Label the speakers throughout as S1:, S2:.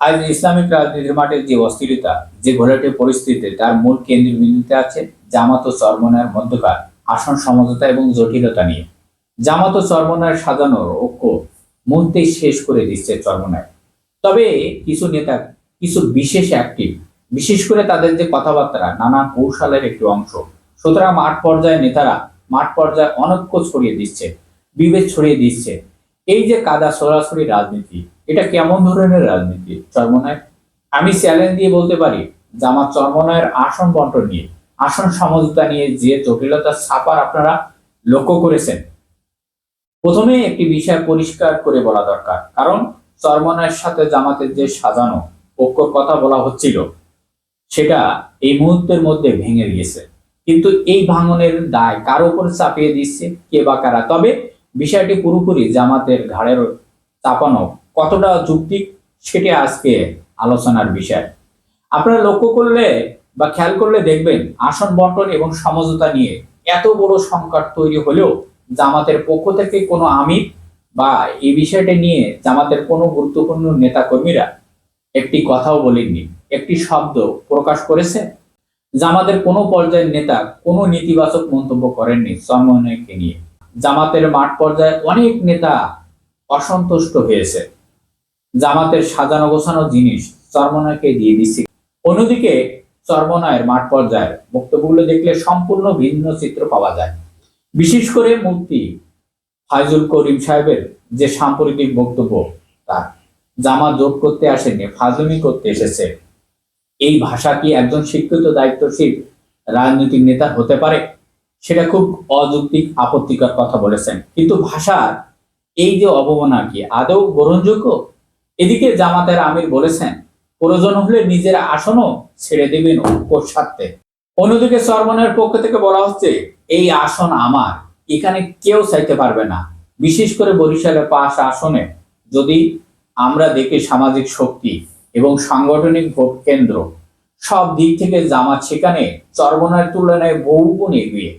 S1: আজ ইসলামিক রাজনীতির মাঠে যে অস্থিরতা, যে ঘোলাটে পরিস্থিতি, তার মূল কেন্দ্রবিন্দুতে আছে জামাত ও চরমনায়ের মধ্যকার আসন সমঝোতা এবং জটিলতা নিয়ে। জামাত ও চরমনায়ের সাজানোর ঐক্য মুহূর্তেই শেষ করে দিচ্ছে চরমনায়। তবে কিছু নেতা কিছু বিশেষ অ্যাক্টিভ, বিশেষ করে তাদের যে কথাবার্তা নানা কৌশলের একটি অংশ। সুতরাং মাঠ পর্যায়ে নেতারা মাঠ পর্যায়ে অনৈক্য ছড়িয়ে দিচ্ছে, বিভেদ ছড়িয়ে দিচ্ছে। এই যে কাদা সরাসরি রাজনীতি, এটা কেমন ধরনের রাজনীতি চরমনায়? আমি চ্যালেঞ্জ দিয়ে বলতে পারি, জামাত চরমনায়ের আসন বন্টন নিয়ে, আসন সমঝোতা নিয়ে যে জটিলতা ছাপার আপনারা লক্ষ্য করেছেন, প্রথমে একটি বিষয় পরিষ্কার করে বলা দরকার। কারণ চরমনায়ের সাথে জামাতের যে সাজানো ঐক্যর কথা বলা হচ্ছিল, সেটা এই মুহূর্তের মধ্যে ভেঙে গিয়েছে। কিন্তু এই ভাঙনের দায় কার উপর চাপিয়ে দিচ্ছে কে বা কারা? তবে বিষয়টি পুরোপুরি জামাতের ঘাড়ের চাপানো কতটা যৌক্তিক, সেটি আজকে আলোচনার বিষয়। আপনারা লক্ষ্য করলে বা খেয়াল করলে দেখবেন, আসন বন্টন এবং সমঝোতা নিয়ে এত বড় সংকট তৈরি হলেও জামাতের পক্ষ থেকে কোনো আমির বা এই বিষয়টি নিয়ে জামাতের কোনো গুরুত্বপূর্ণ নেতা কর্মীরা একটি কথাও বলেননি, একটি শব্দ প্রকাশ করেছে। জামাতের কোনো পর্যায়ের নেতা কোনো নেতিবাচক মন্তব্য করেননি চরমনায়কে নিয়ে। জামাতের মাঠ পর্যায়ে অনেক নেতা অসন্তুষ্ট হয়েছে, জামাতের সাজানো গোছানো জিনিস চরমনায়কে দিয়ে দিচ্ছে। অন্যদিকে চরমনায়ের মাঠ পর্যায়ের বক্তব্যগুলো দেখলে সম্পূর্ণ ভিন্ন চিত্র পাওয়া যায়। বিশেষ করে মুফতি ফাইজুল করিম সাহেবের যে সাম্প্রতিক বক্তব্য, তার জামাত জোট করতে আসেনি, ফাজলামি করতে এসেছে। এই ভাষা কি একজন শিক্ষিত দায়িত্বশীল রাজনৈতিক নেতা হতে পারে? সেটা খুব অযৌক্তিক, আপত্তিকর কথা বলেছেন। কিন্তু ভাষার এই যে অবমাননা কি আদৌ গ্রহণযোগ্য? এদিকে জামাতের আমির বলেছেন, প্রয়োজন হলে নিজের আসনও ছেড়ে দেবেন ঐক্যর স্বার্থে। অন্যদিকে চরমনায়ের পক্ষ থেকে বলা হচ্ছে, এই আসন আমার, এখানে কেউ চাইতে পারবে না। বিশেষ করে বরিশালের 5 আসনে যদি আমরা দেখি, সামাজিক শক্তি এবং সাংগঠনিক ভোট কেন্দ্র সব দিক থেকে জামাত সেখানে চরমনায়ের তুলনায় বহুগুণ এগিয়ে।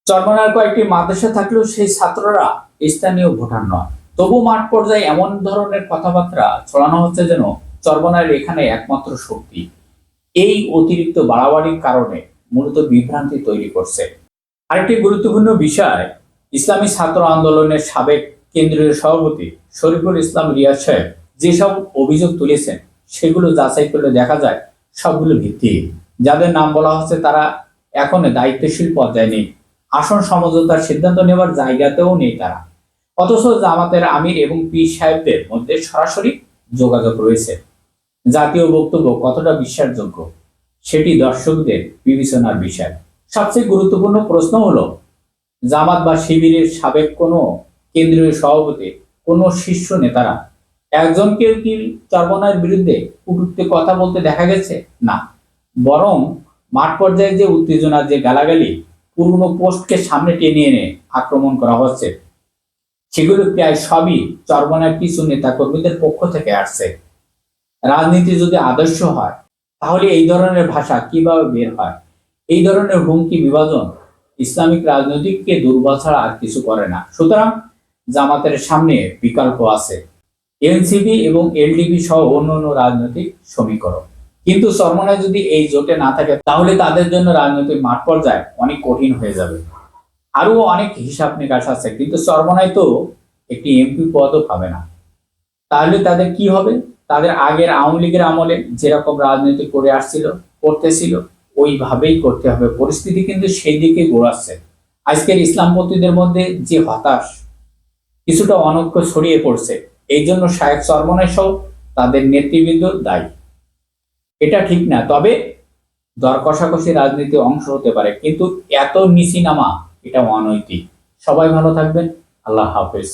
S1: চরমনায়ের কয়েকটি মাদ্রাসা থাকলেও সেই ছাত্ররা স্থানীয় ভোটার নয়। তবু মাঠ পর্যায়ে এমন ধরনের কথাবার্তা ছড়ানো হচ্ছে যেন চরমনায়ের এখানে একমাত্র শক্তি। এই অতিরিক্ত বাড়াবাড়ির কারণে মূলত বিভ্রান্তি তৈরি করছে। আরেকটি গুরুত্বপূর্ণ বিষয়, ইসলামী ছাত্র আন্দোলনের সাবেক কেন্দ্রীয় সভাপতি শরীফুল ইসলাম রিয়াজ সাহেব যেসব অভিযোগ তুলেছেন, সেগুলো যাচাই করলে দেখা যায় সবগুলো ভিত্তিহীন। যাদের নাম বলা হচ্ছে তারা এখন দায়িত্বশীল পর্যায়ে নেই, আসন সমঝোতার সিদ্ধান্ত নেওয়ার জায়গাতেও নেই তারা। অথচ জামাতের আমির এবং পীর সাহেবদের মধ্যে সরাসরি যোগাযোগ রয়েছে। জাতীয় বক্তব্য কতটা বিশ্বাসযোগ্য, সেটি দর্শকদের বিবেচনার বিষয়। সবচেয়ে গুরুত্বপূর্ণ প্রশ্ন হলো, জামাত বা শিবিরের সাবেক কোনো কেন্দ্রীয় সভাপতি, কোনো শীর্ষ নেতারা একজনকেও কি চরমনায়ের বিরুদ্ধে কটূক্তি কথা বলতে দেখা গেছে? না, বরং মাঠ পর্যায়ে যে উত্তেজনা, যে গালাগালি, পুরনো পোস্টকে সামনে টেনে এনে আক্রমণ করা হচ্ছে, সেগুলো প্রায় সবই চরমনায়ের কিছু নেতা কর্মীদের পক্ষ থেকে আসছে। রাজনীতি যদি আদর্শ হয়, তাহলে এই ধরনের ভাষা কিভাবে বের হয়? এই ধরনের হুমকি বিভাজন ইসলামিক রাজনীতিকে দুর্বল ছাড়া আর কিছু করে না। সুতরাং জামাতের সামনে বিকল্প আছে, এনসিপি এবং এলডিপি সহ অন্যান্য রাজনৈতিক সমীকরণ। কিন্তু চরমনায় যদি এই জোটে না থাকে, তাহলে তাদের জন্য রাজনৈতিক মাঠ পর্যায়ে অনেক কঠিন হয়ে যাবে। আরো অনেক হিসাব নিকাশ আছে, কিন্তু চরমনায় তো একটি এমপি পদও পাবে না। তাহলে তাদের কি হবে? তাদের আগের আওয়ামী লীগের আমলে যেরকম রাজনীতি করে আসছিল, করতেছিল, ওইভাবেই করতে হবে। পরিস্থিতি কিন্তু সেই দিকে ঘোরাচ্ছে। আজকের ইসলামপন্থীদের মধ্যে যে হতাশ, কিছুটা অনৈক্য ছড়িয়ে পড়ছে, এই জন্য শায়েখ চরমনায় সহ তাদের নেতৃবৃন্দ দায়ী। এটা ঠিক না, তবে দর কষাকষি রাজনীতি অংশ হতে পারে, কিন্তু এত নিচি নামা এটা অনৈতিক। সবাই ভালো থাকবেন, আল্লাহ হাফেজ।